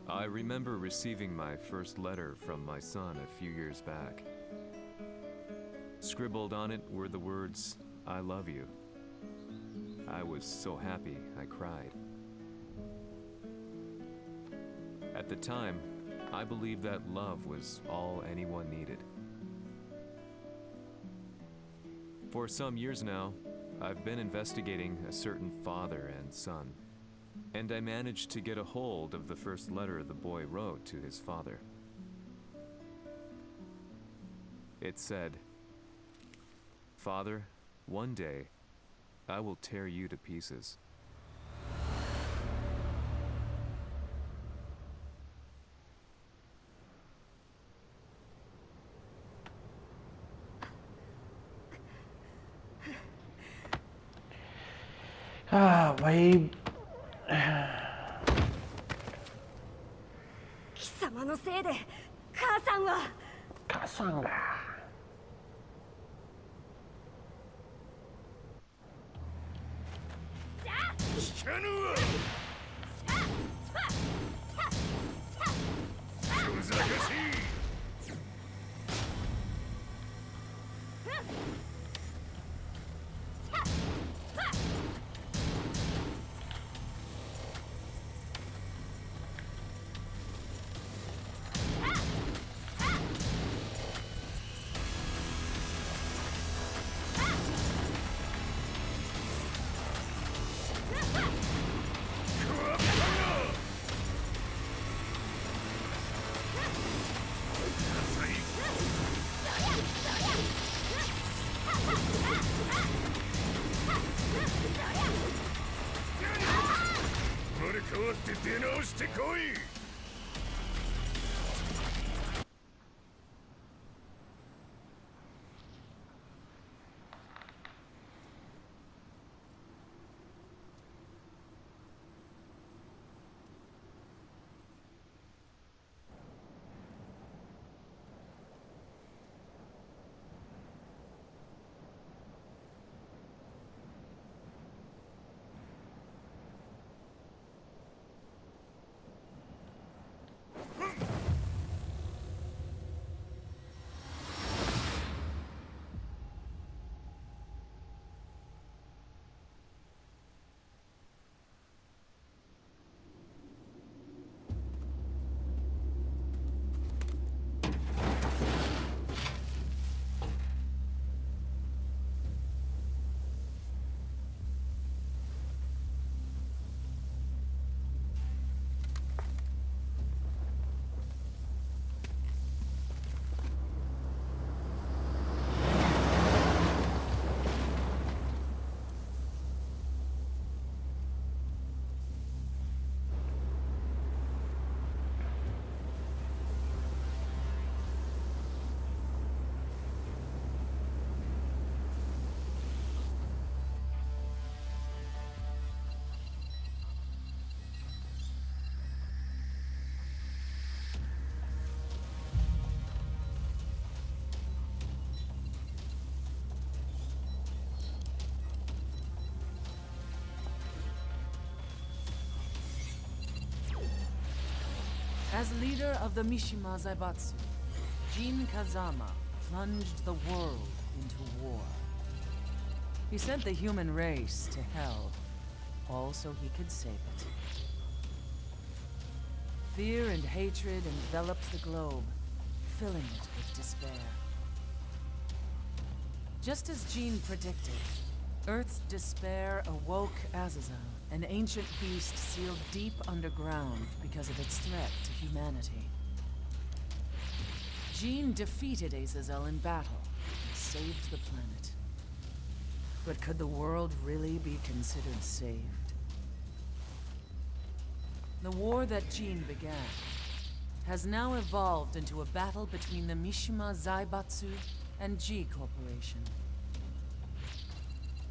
I remember receiving my first letter from my son a few years back. Scribbled on it were the words, "I love you." I was so happy, I cried. At the time, I believed that love was all anyone needed. For some years now, I've been investigating a certain father and son, and I managed to get a hold of the first letter the boy wrote to his father. It said, "Father, one day, I will tear you to pieces." Why? 貴様のせいで母さんは。母さんが。聞かぬわ。ふざかしい。生まれ変わって出直してこい。As leader of the Mishima Zaibatsu, Jin Kazama plunged the world into war. He sent the human race to hell, all so he could save it. Fear and hatred enveloped the globe, filling it with despair. Just as Jin predicted, Earth's despair awoke Azazel, an ancient beast sealed deep underground because of its threat to humanity. Jin defeated Azazel in battle and saved the planet. But could the world really be considered saved? The war that Jin began has now evolved into a battle between the Mishima Zaibatsu and G Corporation.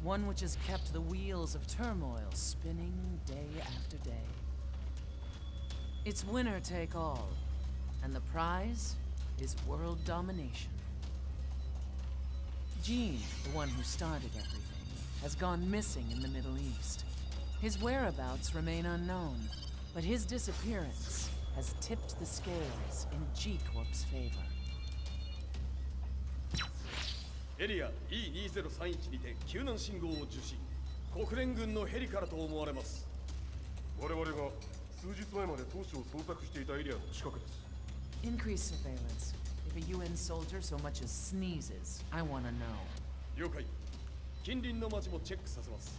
One which has kept the wheels of turmoil spinning day after day. It's winner take all, and the prize is world domination. Gene, the one who started everything, has gone missing in the Middle East. His whereabouts remain unknown, but his disappearance has tipped the scales in G-Corp's favor. エリア E2031 にて救難信号を受信。国連軍のヘリからと思われます。我々が数日前まで当初を捜索していたエリアの近くです。 Increase surveillance. If a UN soldier so much as sneezes, I want to know. 了解。近隣の町もチェックさせます。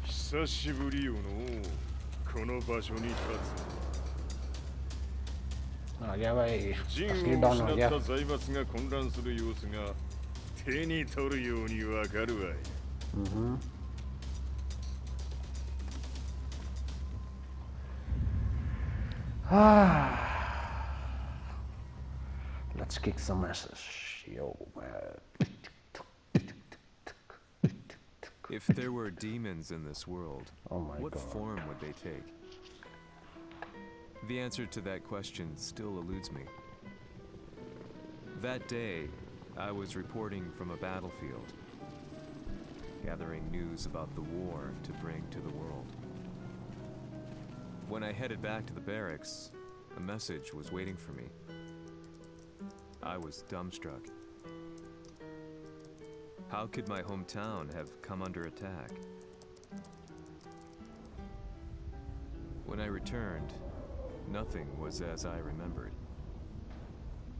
久しぶりよのこの場所に立つ。 आ गया भाई 陣 असली を don 失 आ っ गया た財閥が混乱する様子が手に取るようにわかるわい。Let's kick some asses. Yo, man. If there were demons in this world, Oh my what God. form would they take? The answer to that question still eludes me. That day, I was reporting from a battlefield, gathering news about the war to bring to the world. When I headed back to the barracks, a message was waiting for me. I was dumbstruck. How could my hometown have come under attack? When I returned, nothing was as I remembered.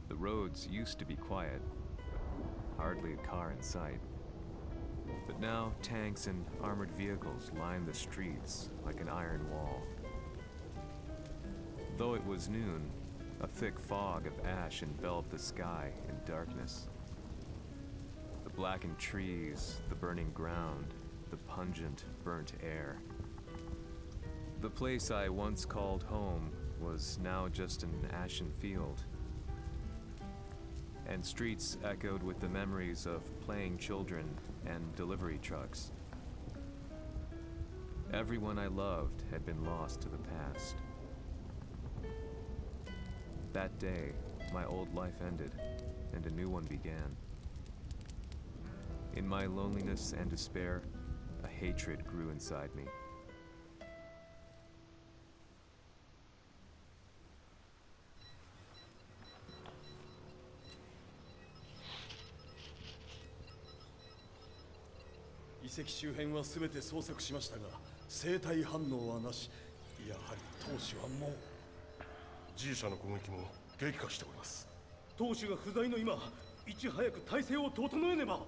The roads used to be quiet, hardly a car in sight. But now tanks and armored vehicles line the streets like an iron wall. Though it was noon, a thick fog of ash enveloped the sky in darkness. The blackened trees, the burning ground, the pungent, burnt air. The place I once called home was now just an ashen field. And streets echoed with the memories of playing children and delivery trucks. Everyone I loved had been lost to the past. That day, my old life ended, and a new one began. In my loneliness and despair, a hatred grew inside me. "遺跡周辺は全て捜索しましたが、生体反応はなし。やはり当主はもう。 G 社の攻撃も激化しております。当主が不在の今、いち早く体制を整えねば。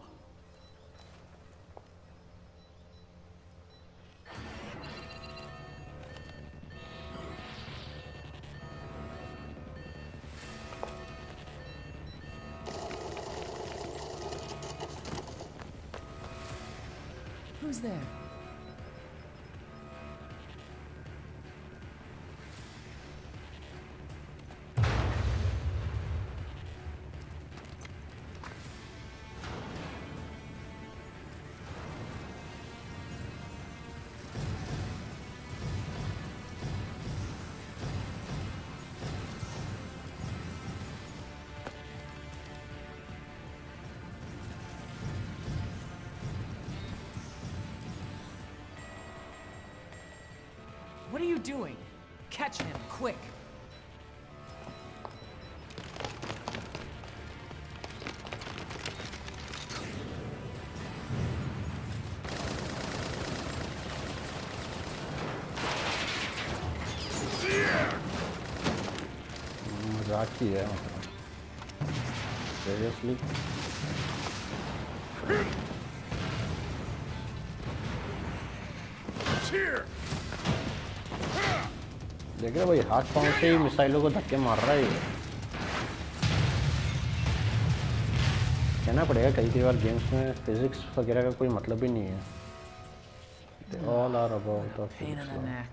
Who's there? What are you doing? Catch him, quick! मजाक ही है Seriously? Here! देख रहे हो भाई हाथ पांव से ही मिसाइलों को धक्के मार रहा है ये। कहना पड़ेगा कई बार गेम्स में फिजिक्स वगैरह का कोई मतलब ही नहीं है। They all are about the Pain in physics the law. neck.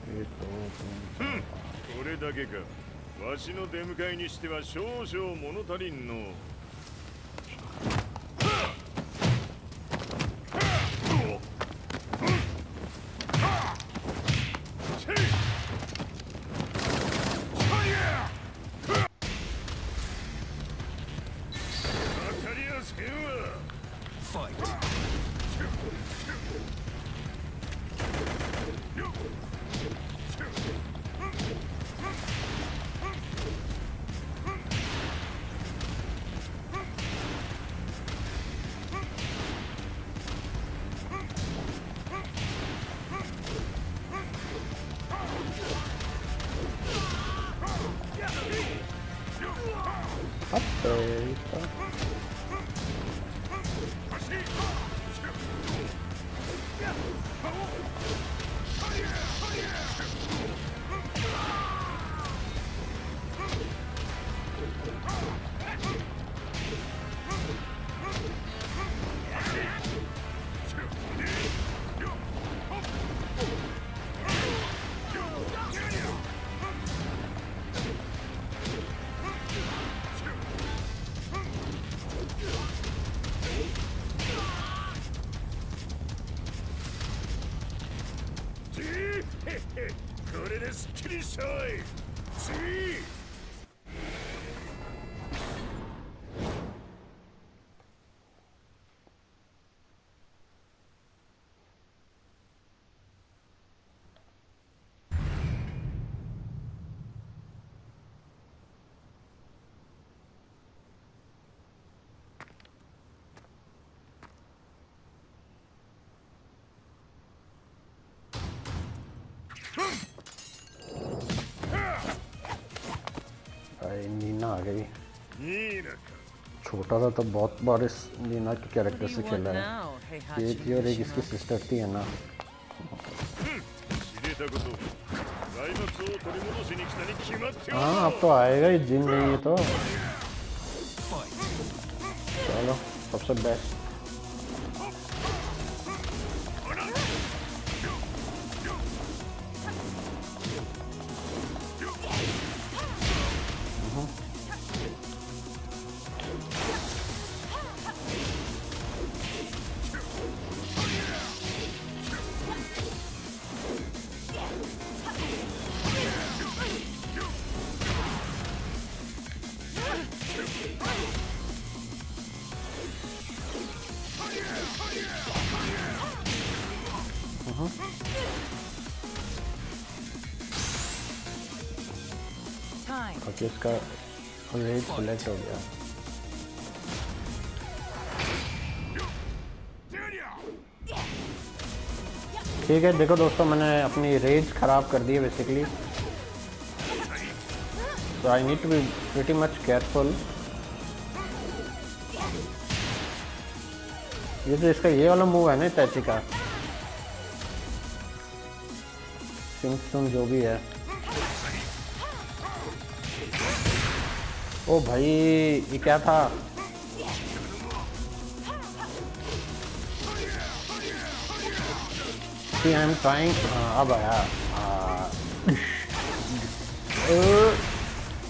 これだけか。わしの出迎えにしては少々物足りんの。これですっきりしたい。次。भाई Neena आ गई। ニーナか。 छोटा था तब बहुत बार इस नीना के What do कैरेक्टर you से want खेला है। now, ये Heihachi थी और एक इसकी Mishima? सिस्टर थी है ना। 知れたこと。財閥を取り戻しに来たに決まっておる。 हाँ अब तो आएगा ही, जिन नहीं है तो चलो सबसे बेस्ट। Time. ओके इसका रेट सेलेक्ट हो गया। ठीक है देखो दोस्तों, मैंने अपनी रेज ख़राब कर दी है basically, so I need to be pretty much careful। ये जो इसका ये वाला मूव है ना टैची का, सिम जो भी है, ओ भाई ये क्या था? See, I'm trying। अब आया,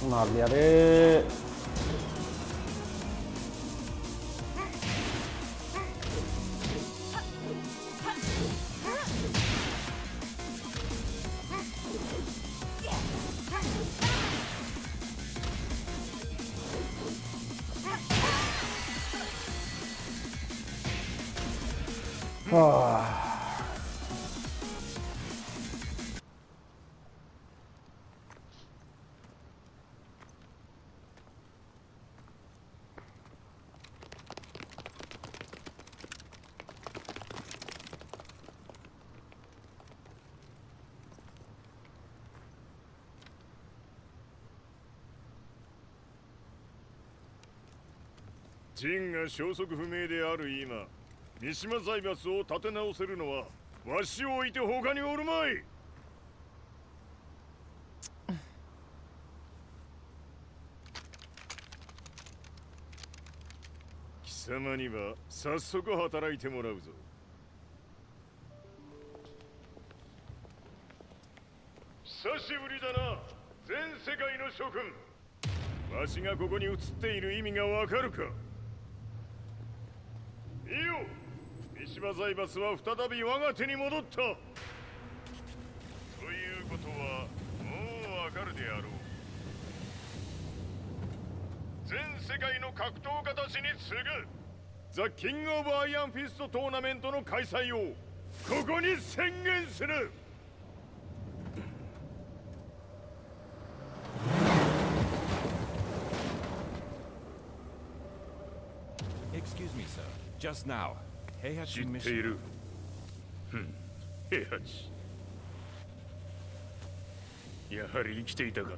मार दिया रे।ジンが消息不明である今、三島財閥を立て直せるのはわしを置いて他におるまい。貴様には早速働いてもらうぞ。久しぶりだな、全世界の諸君。わしがここに映っている意味がわかるか。いいよ、三島財閥は再び我が手に戻った。ということはもうわかるであろう。全世界の格闘家たちに次ぐザ・キング・オブ・アイアンフィストトーナメントの開催をここに宣言する。Excuse me, sir. Just now, 知 Heihachi っている。平八。やはり生きていたか。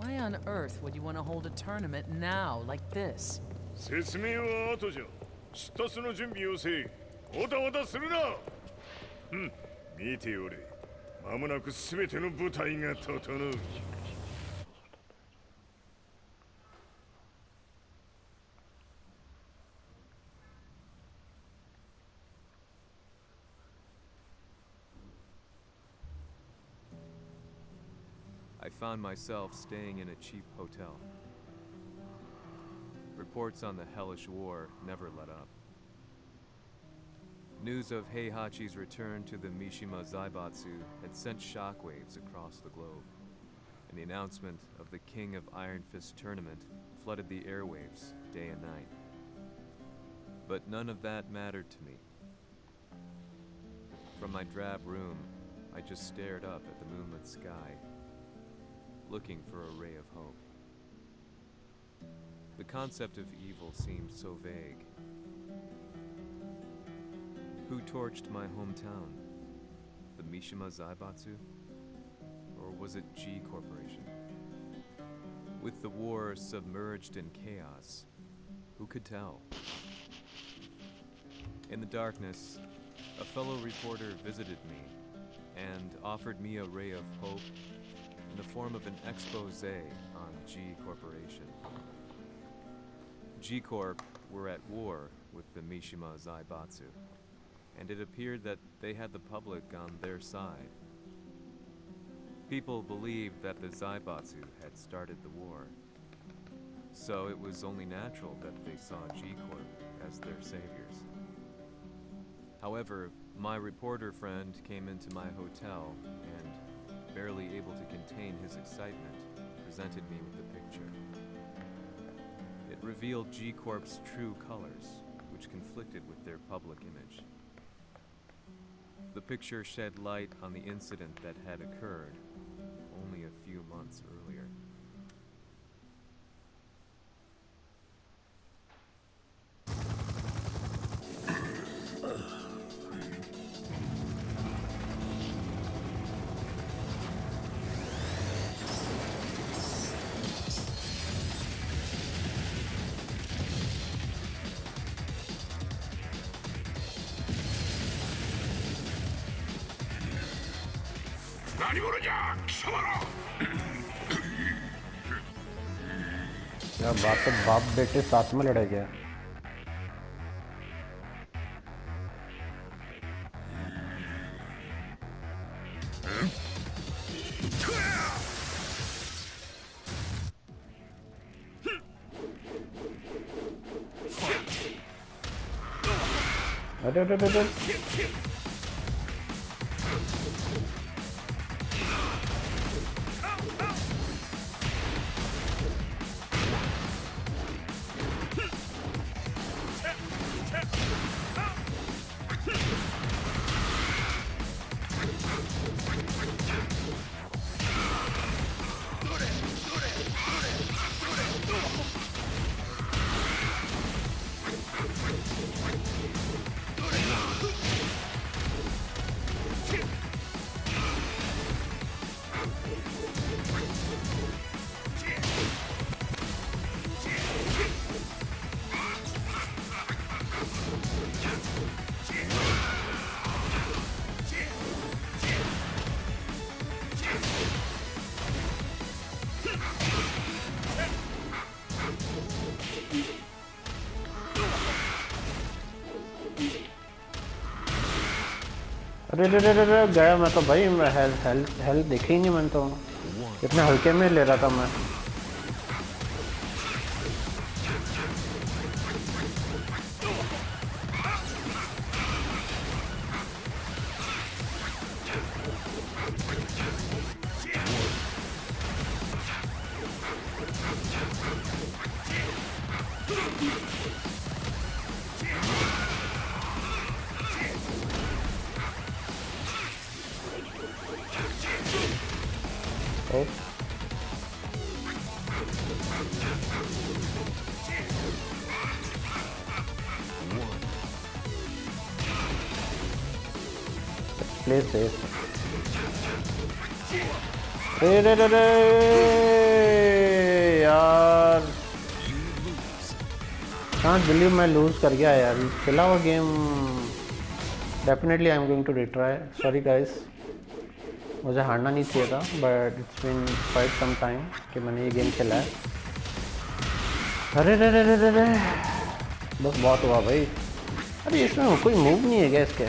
Why on earth would you want to hold a tournament now, like this? 説明は後じゃ。出立の準備をせい。おたおたするな。見ておれ。間もなく全ての部隊が整う。I found myself staying in a cheap hotel. Reports on the hellish war never let up. News of Heihachi's return to the Mishima Zaibatsu had sent shockwaves across the globe, and the announcement of the King of Iron Fist tournament flooded the airwaves day and night. But none of that mattered to me. From my drab room, I just stared up at the moonlit sky, looking for a ray of hope. The concept of evil seemed so vague. Who torched my hometown? The Mishima Zaibatsu? Or was it G Corporation? With the war submerged in chaos, who could tell? In the darkness, a fellow reporter visited me and offered me a ray of hope in the form of an expose on G Corporation. G Corp were at war with the Mishima Zaibatsu, and it appeared that they had the public on their side. People believed that the Zaibatsu had started the war, so it was only natural that they saw G Corp as their saviors. However, my reporter friend came into my hotel and, barely able to contain his excitement, presented me with the picture. It revealed G Corp's true colors, which conflicted with their public image. The picture shed light on the incident that had occurred only a few months earlier. क्या बात है, बाप बेटे साथ में लड़े गए. अरे अरे अरे अरे रे रे रे रे गया मैं तो भाई, मैं हेल्थ देखी ही नहीं मैंने तो, इतने हल्के में ले रहा था मैं। Oh. Play safe. रे यार, can't believe मैं lose कर गया यार। चला हुआ game, definitely I'm going to retry. Sorry guys, मुझे हारना नहीं चाहिए था, but it's been quite some time कि मैंने ये गेम खेला है। अरे रे रे रे रे रे, बस बहुत हुआ भाई। अरे इसमें कोई मूव नहीं है क्या इसके?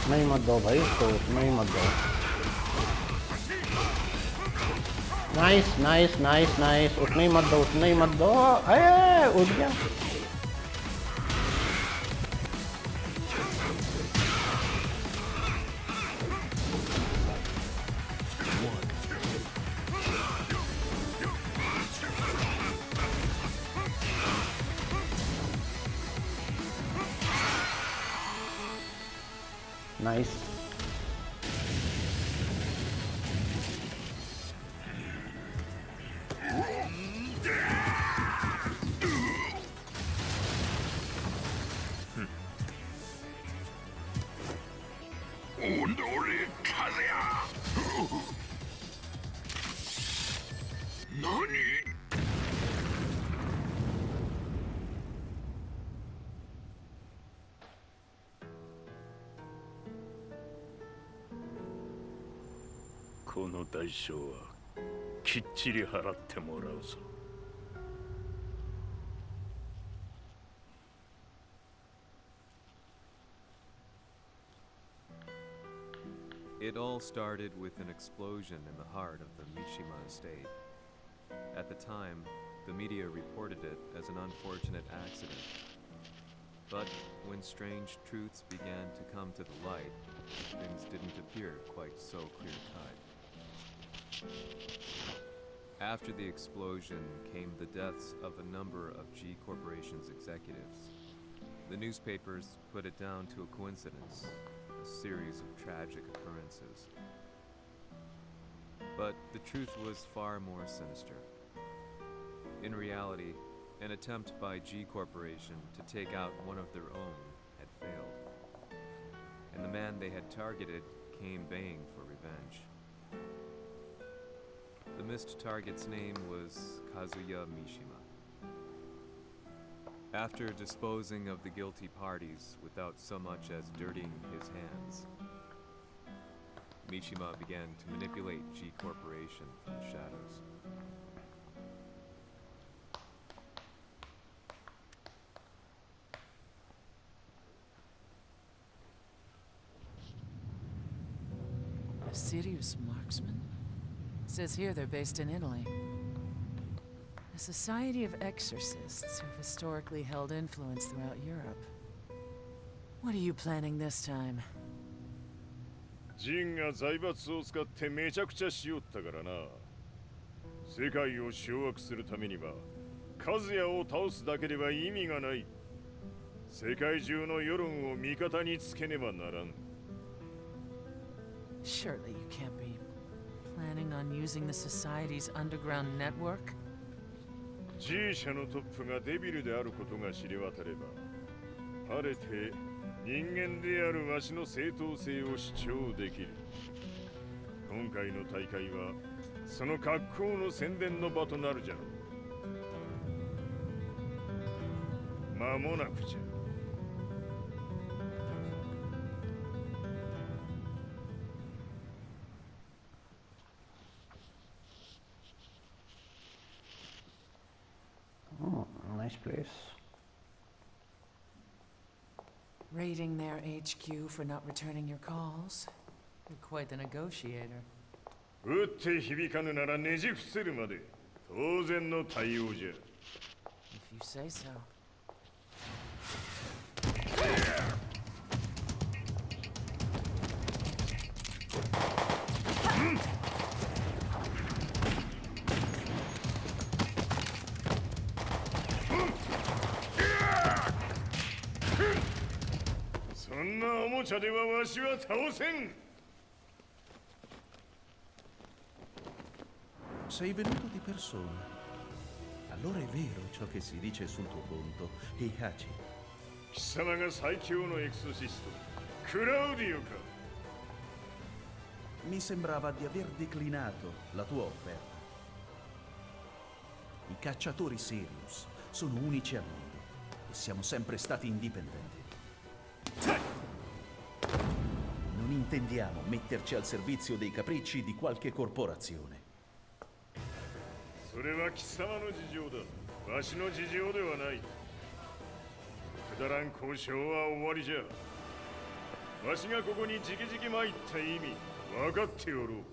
उतना ही मत दो भाई उसको, उतना ही मत दो। नाइस नाइस नाइस नाइस, उतना ही मत दो, उतना ही मत दो। अरे उठ गया। नाइस।この代償はきっちり払ってもらうぞ。It all started with an explosion in the heart of the Mishima estate. At the time, the media reported it as an unfortunate accident. But when strange truths began to come to the light, things didn't appear quite so clear-cut. After the explosion came the deaths of a number of G Corporation's executives. The newspapers put it down to a coincidence, a series of tragic occurrences. But the truth was far more sinister. In reality, an attempt by G Corporation to take out one of their own had failed, and the man they had targeted came baying for revenge. The missed target's name was Kazuya Mishima. After disposing of the guilty parties without so much as dirtying his hands, Mishima began to manipulate G Corporation from the shadows. A serious marksman? Says here they're based in Italy. A society of exorcists who've historically held influence throughout Europe. What are you planning this time? ジンが財閥を使ってめちゃくちゃしよったからな。世界を掌握するためにはカズヤを倒すだけでは意味がない。世界中の世論を味方につけねばならん。 Surely you can't be planning on using the society's underground network? G 社のトップがデビルであることが知れ渡れば、晴れて人間であるわしの正当性を主張できる。今回の大会はその格好の宣伝の場となるじゃろう。間もなくじゃ。 Nice place. Raiding their HQ for not returning your calls? You're quite the negotiator. 打って響かぬならねじ伏せるまで当然の対応じゃ。 If you say so. Sei venuto di persona. Allora è vero ciò che si dice sul tuo conto, Heihachi. 貴様が最強のエクソシスト、クラウディオか。 Mi sembrava di aver declinato la tua offerta. I cacciatori Sirius sono unici al mondo e siamo sempre stati indipendenti. Non intendiamo metterci al servizio dei capricci di qualche corporazione. それは貴様の事情だ。わしの事情ではない。くだらん交渉は終わりじゃ。わしがここに直々参った意味、分かっておろう。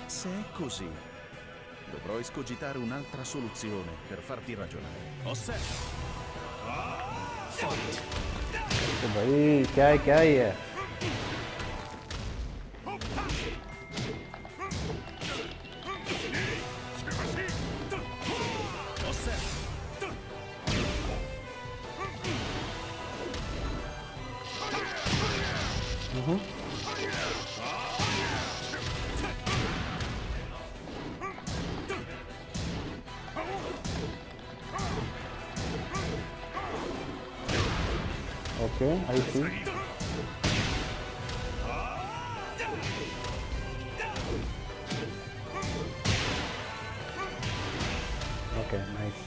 Se è così, dovrò escogitare un'altra soluzione per farti ragionare. Osserva! तो भाई क्या ही है? Okay, I see. Okay, nice.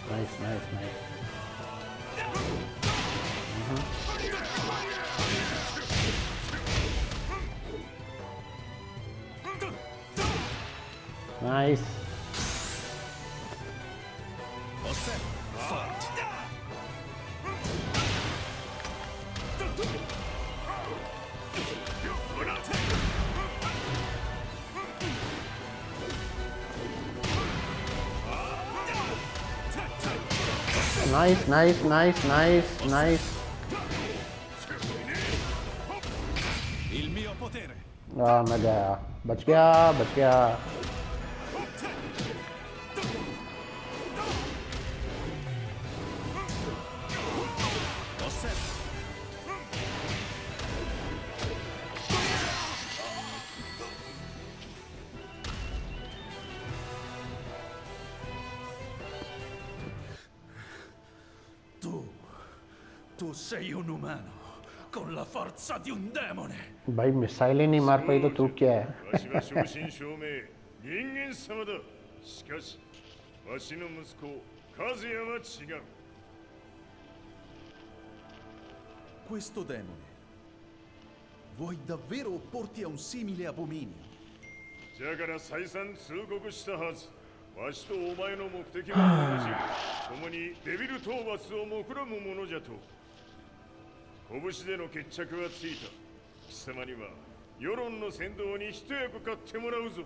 Nice. Nice nice nice nice nice. Il mio potere. मैं गया, बच गया बच गया. Osserva. Tu sei un umano con la forza di un demone. भाई मिसाइल ही नहीं मार पाई तो तू क्या है? わしは正真正銘人間様だ。しかしわしの息子和也は違う。 Questo demone vuoi davvero opporti a un simile abominio? じゃから再三通告したはず。わしとお前の目的は同じ。共にデビル討伐を目論むものじゃと。拳での決着はついた。貴様には世論の先導に一役買ってもらうぞ。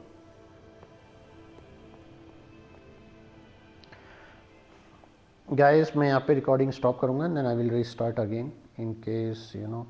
Guys, मैं यहाँ पे रिकॉर्डिंग स्टॉप करूँगा, then I will restart again in case you know